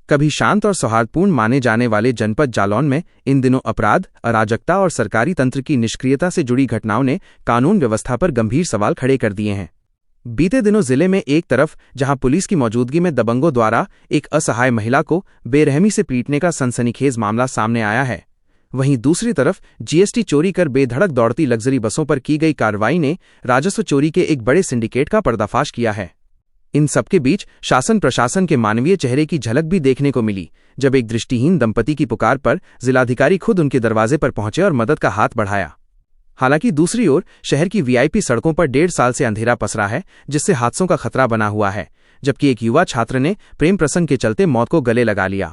कभी शांत और सौहार्दपूर्ण माने जाने वाले जनपद जालौन में इन दिनों अपराध, अराजकता और सरकारी तंत्र की निष्क्रियता से जुड़ी घटनाओं ने कानून व्यवस्था पर गंभीर सवाल खड़े कर दिए हैं। बीते दिनों जिले में एक तरफ जहां पुलिस की मौजूदगी में दबंगों द्वारा एक असहाय महिला को बेरहमी से पीटने का सनसनीखेज मामला सामने आया है, वहीं दूसरी तरफ जीएसटी चोरी कर बेधड़क दौड़ती लग्जरी बसों पर की गई कार्रवाई ने राजस्व चोरी के एक बड़े सिंडिकेट का पर्दाफाश किया है। इन सबके बीच शासन प्रशासन के मानवीय चेहरे की झलक भी देखने को मिली, जब एक दृष्टिहीन दंपति की पुकार पर जिलाधिकारी खुद उनके दरवाजे पर पहुंचे और मदद का हाथ बढ़ाया। हालांकि दूसरी ओर शहर की वीआईपी सड़कों पर 1.5 साल से अंधेरा पसरा है, जिससे हादसों का खतरा बना हुआ है, जबकि एक युवा छात्र ने प्रेम प्रसंग के चलते मौत को गले लगा लिया।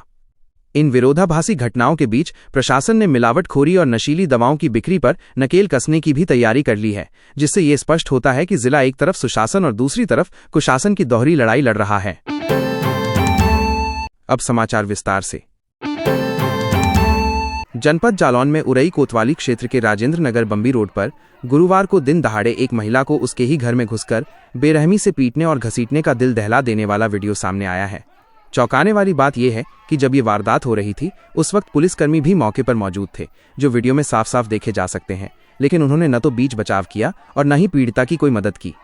इन विरोधाभासी घटनाओं के बीच प्रशासन ने मिलावटखोरी और नशीली दवाओं की बिक्री पर नकेल कसने की भी तैयारी कर ली है, जिससे ये स्पष्ट होता है कि जिला एक तरफ सुशासन और दूसरी तरफ कुशासन की दोहरी लड़ाई लड़ रहा है। अब समाचार विस्तार से। जनपद जालौन में उरई कोतवाली क्षेत्र के राजेंद्र नगर बम्बी रोड पर गुरुवार को दिन दहाड़े एक महिला को उसके ही घर में घुसकर बेरहमी से पीटने और घसीटने का दिल दहला देने वाला वीडियो सामने आया है। चौंकाने वाली बात यह है कि जब ये वारदात हो रही थी उस वक्त पुलिसकर्मी भी मौके पर मौजूद थे, जो वीडियो में साफ साफ देखे जा सकते हैं, लेकिन उन्होंने न तो बीच बचाव किया और न ही पीड़िता की कोई मदद की।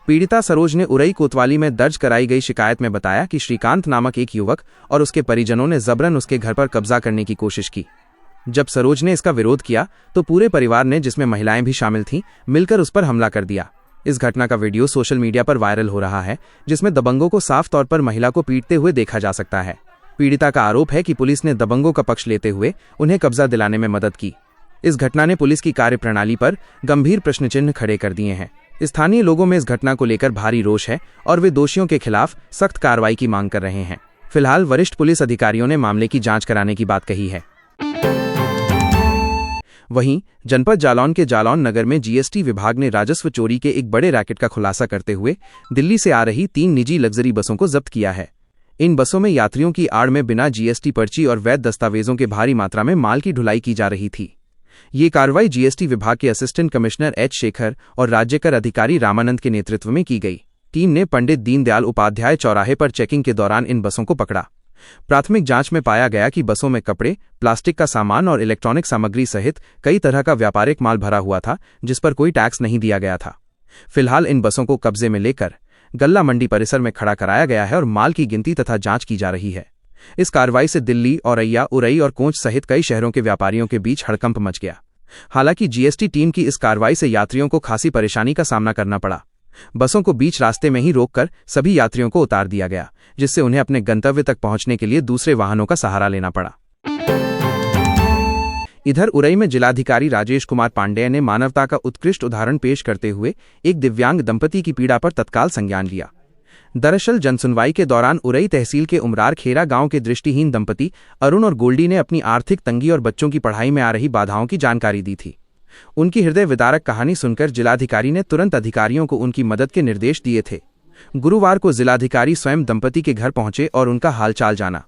पीड़िता सरोज ने उरई कोतवाली में दर्ज कराई गई शिकायत में बताया कि श्रीकांत नामक एक युवक और उसके परिजनों ने जबरन उसके घर पर कब्जा करने की कोशिश की। जब सरोज ने इसका विरोध किया तो पूरे परिवार ने, जिसमें महिलाएं भी शामिल थीं, मिलकर उस पर हमला कर दिया। इस घटना का वीडियो सोशल मीडिया पर वायरल हो रहा है, जिसमें दबंगों को साफ तौर पर महिला को पीटते हुए देखा जा सकता है। पीड़िता का आरोप है कि पुलिस ने दबंगों का पक्ष लेते हुए उन्हें कब्जा दिलाने में मदद की। इस घटना ने पुलिस की कार्यप्रणाली पर गंभीर प्रश्नचिन्ह खड़े कर दिए हैं। स्थानीय लोगों में इस घटना को लेकर भारी रोष है और वे दोषियों के खिलाफ सख्त कार्रवाई की मांग कर रहे हैं। फिलहाल वरिष्ठ पुलिस अधिकारियों ने मामले की जांच कराने की बात कही है। वहीं जनपद जालौन के जालौन नगर में जीएसटी विभाग ने राजस्व चोरी के एक बड़े रैकेट का खुलासा करते हुए दिल्ली से आ रही 3 निजी लग्जरी बसों को जब्त किया है। इन बसों में यात्रियों की आड़ में बिना जीएसटी पर्ची और वैध दस्तावेजों के भारी मात्रा में माल की ढुलाई की जा रही थी। ये कार्रवाई जीएसटी विभाग के असिस्टेंट कमिश्नर एच शेखर और राज्य कर अधिकारी रामानंद के नेतृत्व में की गई। टीम ने पंडित दीनदयाल उपाध्याय चौराहे पर चेकिंग के दौरान इन बसों को पकड़ा। प्राथमिक जांच में पाया गया कि बसों में कपड़े, प्लास्टिक का सामान और इलेक्ट्रॉनिक सामग्री सहित कई तरह का व्यापारिक माल भरा हुआ था, जिस पर कोई टैक्स नहीं दिया गया था। फिलहाल इन बसों को कब्जे में लेकर गल्ला मंडी परिसर में खड़ा कराया गया है और माल की गिनती तथा जांच की जा रही है। इस कार्रवाई से दिल्ली, औरैया, उरई और कोंच सहित कई शहरों के व्यापारियों के बीच हड़कंप मच गया। हालांकि जीएसटी टीम की इस कार्रवाई से यात्रियों को खासी परेशानी का सामना करना पड़ा। बसों को बीच रास्ते में ही रोककर सभी यात्रियों को उतार दिया गया, जिससे उन्हें अपने गंतव्य तक पहुंचने के लिए दूसरे वाहनों का सहारा लेना पड़ा। इधर उरई में जिलाधिकारी राजेश कुमार पांडेय ने मानवता का उत्कृष्ट उदाहरण पेश करते हुए एक दिव्यांग दंपति की पीड़ा पर तत्काल संज्ञान लिया। दरअसल जनसुनवाई के दौरान उरई तहसील के उमरार खेरा गांव के दृष्टिहीन दंपति अरुण और गोल्डी ने अपनी आर्थिक तंगी और बच्चों की पढ़ाई में आ रही बाधाओं की जानकारी दी थी। उनकी हृदय विदारक कहानी सुनकर जिलाधिकारी ने तुरंत अधिकारियों को उनकी मदद के निर्देश दिए थे। गुरुवार को जिलाधिकारी स्वयं दंपति के घर पहुंचे और उनका हालचाल जाना।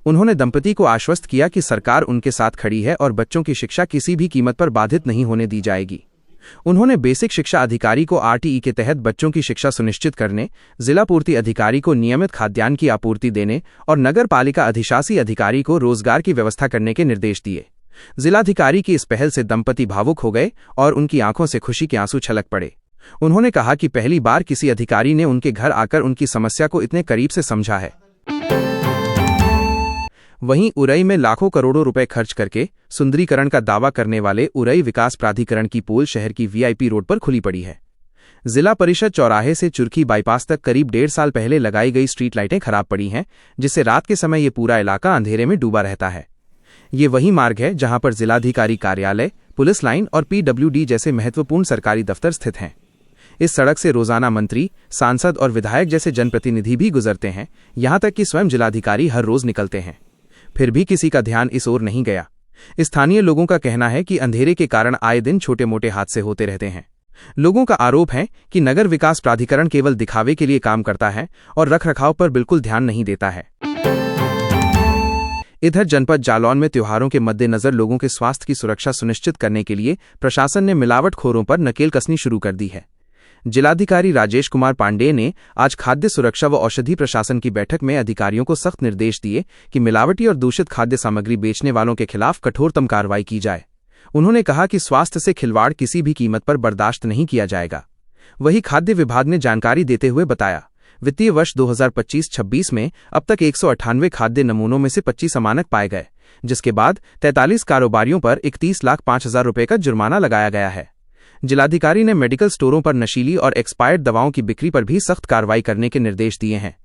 उन्होंने दंपति को आश्वस्त किया कि सरकार उनके साथ खड़ी है और बच्चों की शिक्षा किसी भी कीमत पर बाधित नहीं होने दी जाएगी। उन्होंने बेसिक शिक्षा अधिकारी को आरटीई के तहत बच्चों की शिक्षा सुनिश्चित करने, जिला पूर्ति अधिकारी को नियमित खाद्यान्न की आपूर्ति देने और नगर पालिका अधिशासी अधिकारी को रोजगार की व्यवस्था करने के निर्देश दिए। जिलाधिकारी की इस पहल से दंपति भावुक हो गए और उनकी आंखों से खुशी के आंसू छलक पड़े। उन्होंने कहा कि पहली बार किसी अधिकारी ने उनके घर आकर उनकी समस्या को इतने करीब से समझा है। वहीं उरई में लाखों करोड़ों रुपए खर्च करके सुंदरीकरण का दावा करने वाले उरई विकास प्राधिकरण की पोल शहर की वीआईपी रोड पर खुली पड़ी है। जिला परिषद चौराहे से चुरखी बाईपास तक करीब 1.5 साल पहले लगाई गई स्ट्रीट लाइटें खराब पड़ी हैं, जिससे रात के समय ये पूरा इलाका अंधेरे में डूबा रहता है। ये वही मार्ग है जहां पर जिलाधिकारी कार्यालय, पुलिस लाइन और पीडब्ल्यूडी जैसे महत्वपूर्ण सरकारी दफ्तर स्थित हैं। इस सड़क से रोजाना मंत्री, सांसद और विधायक जैसे जनप्रतिनिधि भी गुजरते हैं, यहां तक कि स्वयं जिलाधिकारी हर रोज निकलते हैं। फिर भी किसी का ध्यान इस ओर नहीं गया। स्थानीय लोगों का कहना है कि अंधेरे के कारण आए दिन छोटे मोटे हादसे होते रहते हैं। लोगों का आरोप है कि नगर विकास प्राधिकरण केवल दिखावे के लिए काम करता है और रखरखाव पर बिल्कुल ध्यान नहीं देता है। इधर जनपद जालौन में त्योहारों के मद्देनजर लोगों के स्वास्थ्य की सुरक्षा सुनिश्चित करने के लिए प्रशासन ने मिलावटखोरों पर नकेल कसनी शुरू कर दी है। जिलाधिकारी राजेश कुमार पांडेय ने आज खाद्य सुरक्षा व औषधि प्रशासन की बैठक में अधिकारियों को सख्त निर्देश दिए कि मिलावटी और दूषित खाद्य सामग्री बेचने वालों के खिलाफ कठोरतम कार्रवाई की जाए। उन्होंने कहा कि स्वास्थ्य से खिलवाड़ किसी भी कीमत पर बर्दाश्त नहीं किया जाएगा। वहीं खाद्य विभाग ने जानकारी देते हुए बताया, वित्तीय वर्ष 2025-26 में अब तक 198 खाद्य नमूनों में से 25 अमानक पाए गए, जिसके बाद 43 कारोबारियों पर 31,05,000 रुपये का जुर्माना लगाया गया है। जिलाधिकारी ने मेडिकल स्टोरों पर नशीली और एक्सपायर्ड दवाओं की बिक्री पर भी सख्त कार्रवाई करने के निर्देश दिए हैं।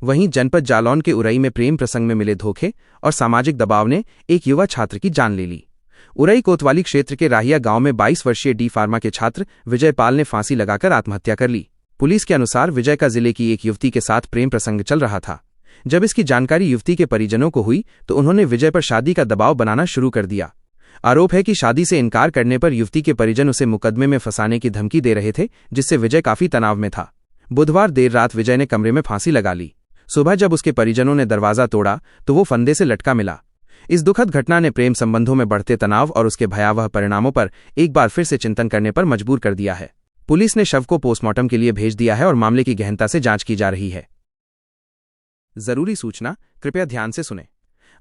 वहीं जनपद जालौन के उरई में प्रेम प्रसंग में मिले धोखे और सामाजिक दबाव ने एक युवा छात्र की जान ले ली। उरई कोतवाली क्षेत्र के राहिया गांव में 22 वर्षीय डी फार्मा के छात्र विजय पाल ने फांसी लगाकर आत्महत्या कर ली। पुलिस के अनुसार विजय का जिले की एक युवती के साथ प्रेम प्रसंग चल रहा था। जब इसकी जानकारी युवती के परिजनों को हुई तो उन्होंने विजय पर शादी का दबाव बनाना शुरू कर दिया। आरोप है कि शादी से इनकार करने पर युवती के परिजन उसे मुकदमे में फंसाने की धमकी दे रहे थे, जिससे विजय काफी तनाव में था। बुधवार देर रात विजय ने कमरे में फांसी लगा ली। सुबह जब उसके परिजनों ने दरवाजा तोड़ा तो वो फंदे से लटका मिला। इस दुखद घटना ने प्रेम संबंधों में बढ़ते तनाव और उसके भयावह परिणामों पर एक बार फिर से चिंतन करने पर मजबूर कर दिया है। पुलिस ने शव को पोस्टमार्टम के लिए भेज दिया है और मामले की गहनता से जांच की जा रही है। जरूरी सूचना, कृपया ध्यान से सुनें।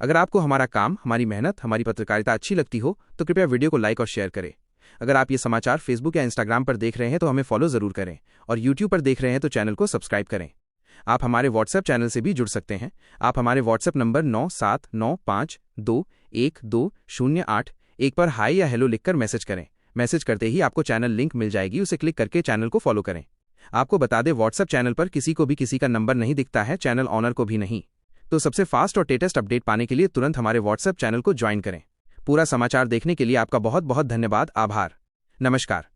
अगर आपको हमारा काम, हमारी मेहनत, हमारी पत्रकारिता अच्छी लगती हो तो कृपया वीडियो को लाइक और शेयर करें। अगर आप ये समाचार फेसबुक या इंस्टाग्राम पर देख रहे हैं तो हमें फॉलो जरूर करें और यूट्यूब पर देख रहे हैं तो चैनल को सब्सक्राइब करें। आप हमारे व्हाट्सएप चैनल से भी जुड़ सकते हैं। आप हमारे व्हाट्सएप नंबर 9795212081 पर हाई या हेलो लिखकर मैसेज करें। मैसेज करते ही आपको चैनल लिंक मिल जाएगी, उसे क्लिक करके चैनल को फॉलो करें। आपको बता दें, व्हाट्सएप चैनल पर किसी को भी किसी का नंबर नहीं दिखता है, चैनल ऑनर को भी नहीं। तो सबसे फास्ट और लेटेस्ट अपडेट पाने के लिए तुरंत हमारे व्हाट्सएप चैनल को ज्वाइन करें। पूरा समाचार देखने के लिए आपका बहुत बहुत धन्यवाद। आभार। नमस्कार।